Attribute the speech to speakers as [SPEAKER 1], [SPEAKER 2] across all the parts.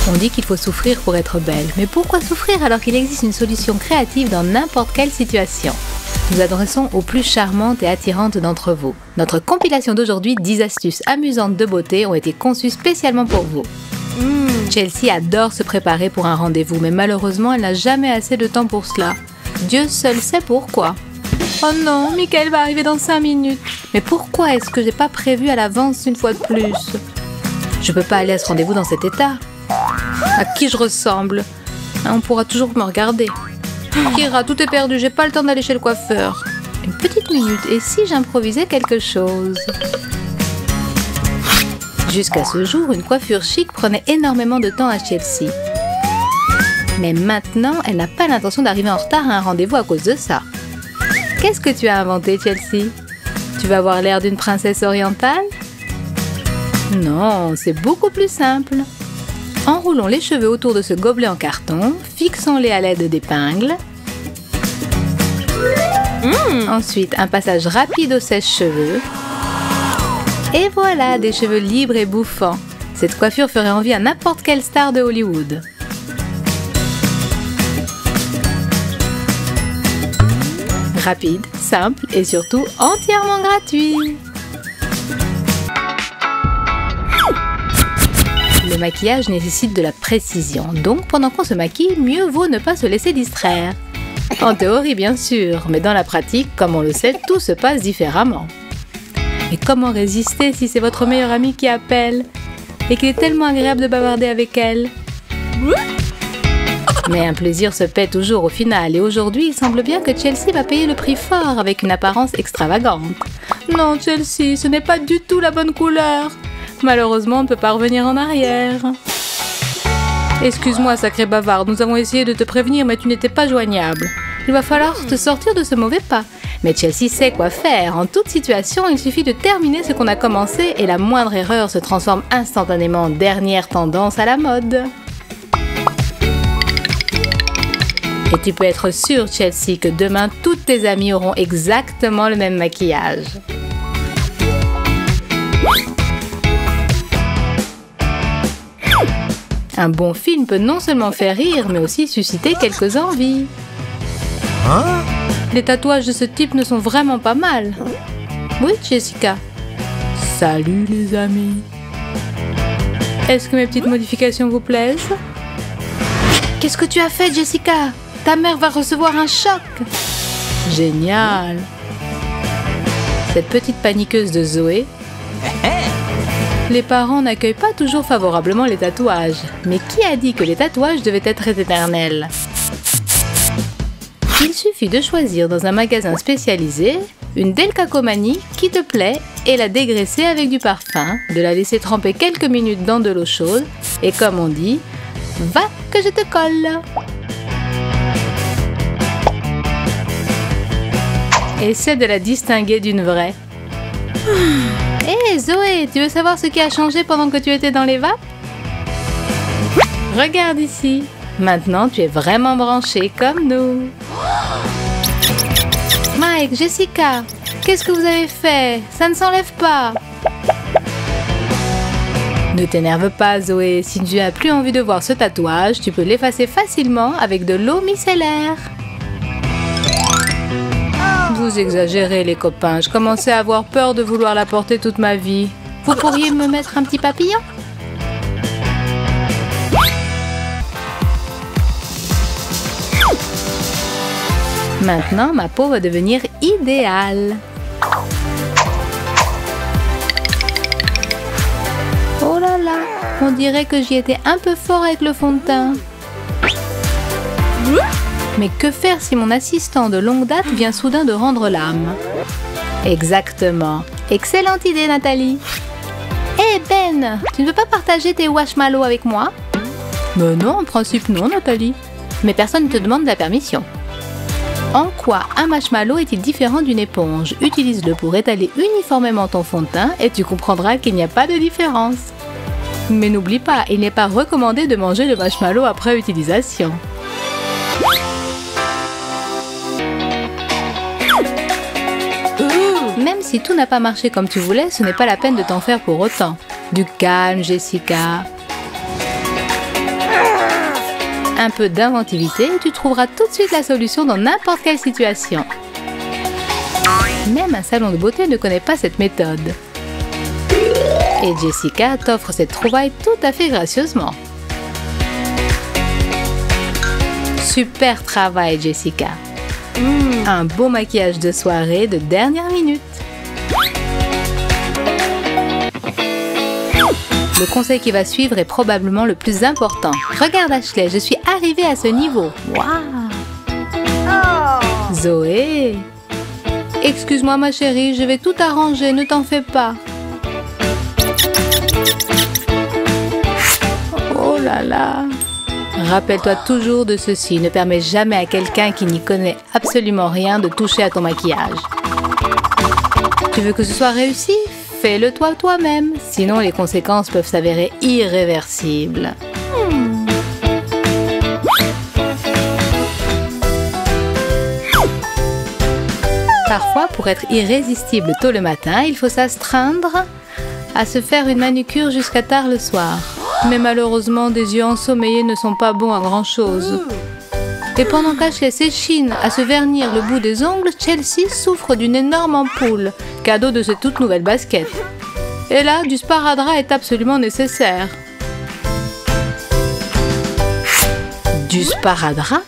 [SPEAKER 1] On dit qu'il faut souffrir pour être belle. Mais pourquoi souffrir alors qu'il existe une solution créative dans n'importe quelle situation? Nous adressons aux plus charmantes et attirantes d'entre vous. Notre compilation d'aujourd'hui, 10 astuces amusantes de beauté ont été conçues spécialement pour vous. Chelsea adore se préparer pour un rendez-vous, mais malheureusement, elle n'a jamais assez de temps pour cela. Dieu seul sait pourquoi. Oh non, Michael va arriver dans 5 minutes. Mais pourquoi est-ce que j'ai pas prévu à l'avance une fois de plus? Je peux pas aller à ce rendez-vous dans cet état. À qui je ressemble? On pourra toujours me regarder. Kira, tout est perdu, j'ai pas le temps d'aller chez le coiffeur. Une petite minute, et si j'improvisais quelque chose? Jusqu'à ce jour, une coiffure chic prenait énormément de temps à Chelsea. Mais maintenant, elle n'a pas l'intention d'arriver en retard à un rendez-vous à cause de ça. Qu'est-ce que tu as inventé, Chelsea? Tu vas avoir l'air d'une princesse orientale? Non, c'est beaucoup plus simple. Enroulons les cheveux autour de ce gobelet en carton, fixons-les à l'aide d'épingles. Ensuite, un passage rapide au sèche-cheveux. Et voilà, des cheveux libres et bouffants. Cette coiffure ferait envie à n'importe quelle star de Hollywood. Rapide, simple et surtout entièrement gratuit. Le maquillage nécessite de la précision, donc pendant qu'on se maquille, mieux vaut ne pas se laisser distraire. En théorie bien sûr, mais dans la pratique, comme on le sait, tout se passe différemment. Et comment résister si c'est votre meilleure amie qui appelle et qu'il est tellement agréable de bavarder avec elle? Mais un plaisir se paie toujours au final, et aujourd'hui, il semble bien que Chelsea va payer le prix fort avec une apparence extravagante. Non, Chelsea, ce n'est pas du tout la bonne couleur. Malheureusement, on ne peut pas revenir en arrière. Excuse-moi, sacré bavard, nous avons essayé de te prévenir, mais tu n'étais pas joignable. Il va falloir te sortir de ce mauvais pas. Mais Chelsea sait quoi faire. En toute situation, il suffit de terminer ce qu'on a commencé et la moindre erreur se transforme instantanément en dernière tendance à la mode. Et tu peux être sûre, Chelsea, que demain, toutes tes amies auront exactement le même maquillage. Un bon film peut non seulement faire rire, mais aussi susciter quelques envies. Hein? Les tatouages de ce type ne sont vraiment pas mal. Oui, Jessica. Salut les amis. Est-ce que mes petites modifications vous plaisent? Qu'est-ce que tu as fait, Jessica? Ta mère va recevoir un choc. Génial. Cette petite paniqueuse de Zoé. Les parents n'accueillent pas toujours favorablement les tatouages. Mais qui a dit que les tatouages devaient être éternels? Il suffit de choisir dans un magasin spécialisé une décalcomanie qui te plaît et la dégraisser avec du parfum, de la laisser tremper quelques minutes dans de l'eau chaude et comme on dit, va que je te colle. Essaie de la distinguer d'une vraie. Hé Zoé, tu veux savoir ce qui a changé pendant que tu étais dans les vapes? Regarde ici. Maintenant, tu es vraiment branchée comme nous. Mike, Jessica, qu'est-ce que vous avez fait? Ça ne s'enlève pas. Ne t'énerve pas, Zoé. Si tu n'as plus envie de voir ce tatouage, tu peux l'effacer facilement avec de l'eau micellaire. Vous exagérez, les copains. Je commençais à avoir peur de vouloir la porter toute ma vie. Vous pourriez me mettre un petit papillon? Maintenant, ma peau va devenir idéale. Oh là là, on dirait que j'y étais un peu fort avec le fond de teint. Mais que faire si mon assistant de longue date vient soudain de rendre l'âme? Exactement. Excellente idée, Nathalie. Hé Ben, tu ne veux pas partager tes marshmallows avec moi? Mais non, en principe non, Nathalie. Mais personne ne te demande la permission. En quoi un marshmallow est-il différent d'une éponge? Utilise-le pour étaler uniformément ton fond de teint et tu comprendras qu'il n'y a pas de différence. Mais n'oublie pas, il n'est pas recommandé de manger le marshmallow après utilisation. Même si tout n'a pas marché comme tu voulais, ce n'est pas la peine de t'en faire pour autant. Du calme, Jessica. Un peu d'inventivité et tu trouveras tout de suite la solution dans n'importe quelle situation. Même un salon de beauté ne connaît pas cette méthode. Et Jessica t'offre cette trouvaille tout à fait gracieusement. Super travail, Jessica. Un beau maquillage de soirée de dernière minute. Le conseil qui va suivre est probablement le plus important. Regarde Ashley, je suis arrivée à ce niveau. Waouh! Zoé! Excuse-moi ma chérie, je vais tout arranger, ne t'en fais pas. Oh là là! Rappelle-toi toujours de ceci, ne permets jamais à quelqu'un qui n'y connaît absolument rien de toucher à ton maquillage. Tu veux que ce soit réussi? Fais-le toi-même, sinon les conséquences peuvent s'avérer irréversibles. Parfois, pour être irrésistible tôt le matin, il faut s'astreindre à se faire une manucure jusqu'à tard le soir. Mais malheureusement, des yeux ensommeillés ne sont pas bons à grand-chose. Et pendant qu'Ashley s'échine à se vernir le bout des ongles, Chelsea souffre d'une énorme ampoule, cadeau de cette toute nouvelle basket. Et là, du sparadrap est absolument nécessaire. Du sparadrap?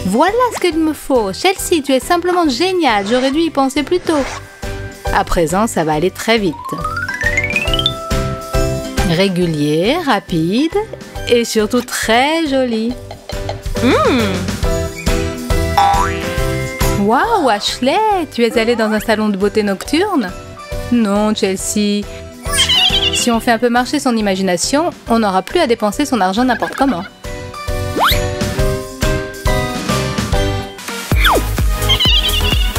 [SPEAKER 1] Voilà ce qu'il me faut. Chelsea, tu es simplement géniale. J'aurais dû y penser plus tôt. À présent, ça va aller très vite. Régulier, rapide et surtout très joli. Waouh, Ashley, tu es allée dans un salon de beauté nocturne? Non, Chelsea. Si on fait un peu marcher son imagination, on n'aura plus à dépenser son argent n'importe comment.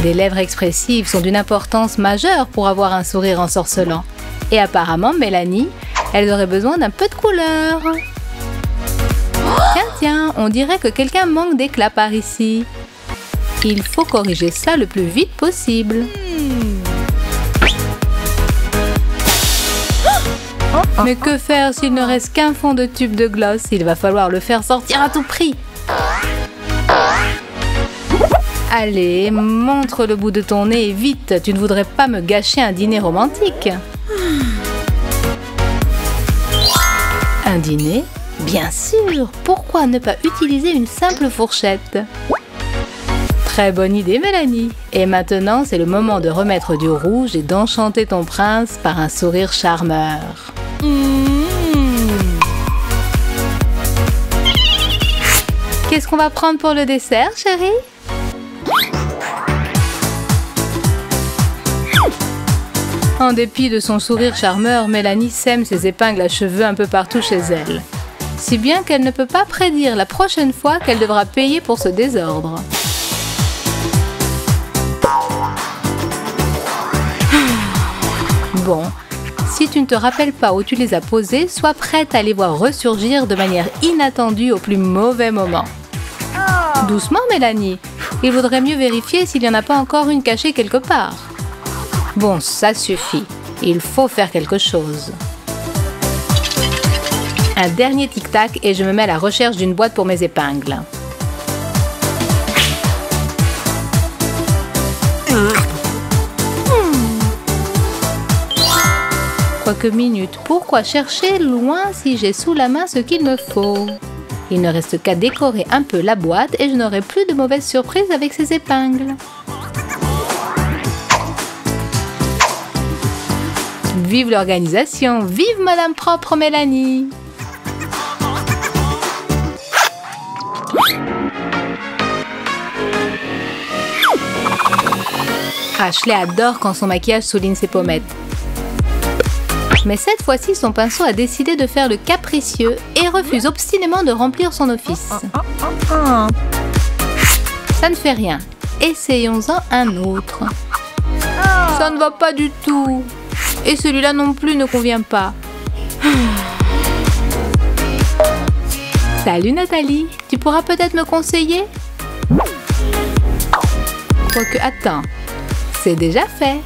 [SPEAKER 1] Des lèvres expressives sont d'une importance majeure pour avoir un sourire ensorcelant. Et apparemment, Mélanie, elle aurait besoin d'un peu de couleur. Tiens, on dirait que quelqu'un manque d'éclat par ici. Il faut corriger ça le plus vite possible. Mais que faire s'il ne reste qu'un fond de tube de gloss? Il va falloir le faire sortir à tout prix. Allez, montre le bout de ton nez et vite, tu ne voudrais pas me gâcher un dîner romantique. Un dîner? Bien sûr, pourquoi ne pas utiliser une simple fourchette? Très bonne idée, Mélanie. Et maintenant, c'est le moment de remettre du rouge et d'enchanter ton prince par un sourire charmeur. Qu'est-ce qu'on va prendre pour le dessert, chérie? En dépit de son sourire charmeur, Mélanie sème ses épingles à cheveux un peu partout chez elle. Si bien qu'elle ne peut pas prédire la prochaine fois qu'elle devra payer pour ce désordre. Bon, si tu ne te rappelles pas où tu les as posés, sois prête à les voir ressurgir de manière inattendue au plus mauvais moment. Doucement, Mélanie. Il vaudrait mieux vérifier s'il n'y en a pas encore une cachée quelque part. Bon, ça suffit. Il faut faire quelque chose. Un dernier tic-tac et je me mets à la recherche d'une boîte pour mes épingles. Quelques minutes, pourquoi chercher loin si j'ai sous la main ce qu'il me faut? Il ne reste qu'à décorer un peu la boîte et je n'aurai plus de mauvaises surprises avec ces épingles. Vive l'organisation! Vive Madame Propre Mélanie! Ashley adore quand son maquillage souligne ses pommettes. Mais cette fois-ci, son pinceau a décidé de faire le capricieux et refuse obstinément de remplir son office. Ça ne fait rien. Essayons-en un autre. Ça ne va pas du tout. Et celui-là non plus ne convient pas. Salut Nathalie, tu pourras peut-être me conseiller? Quoique, attends, c'est déjà fait.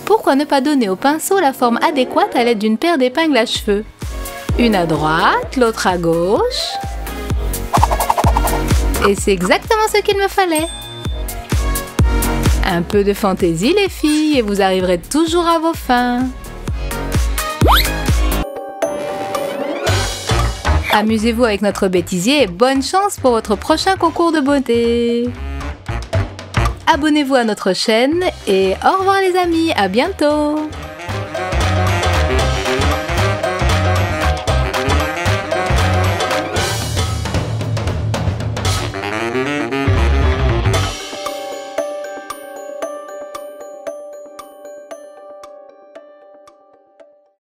[SPEAKER 1] Pourquoi ne pas donner au pinceau la forme adéquate à l'aide d'une paire d'épingles à cheveux? Une à droite, l'autre à gauche. Et c'est exactement ce qu'il me fallait. Un peu de fantaisie les filles et vous arriverez toujours à vos fins. Amusez-vous avec notre bêtisier et bonne chance pour votre prochain concours de beauté. Abonnez-vous à notre chaîne et au revoir les amis, à bientôt.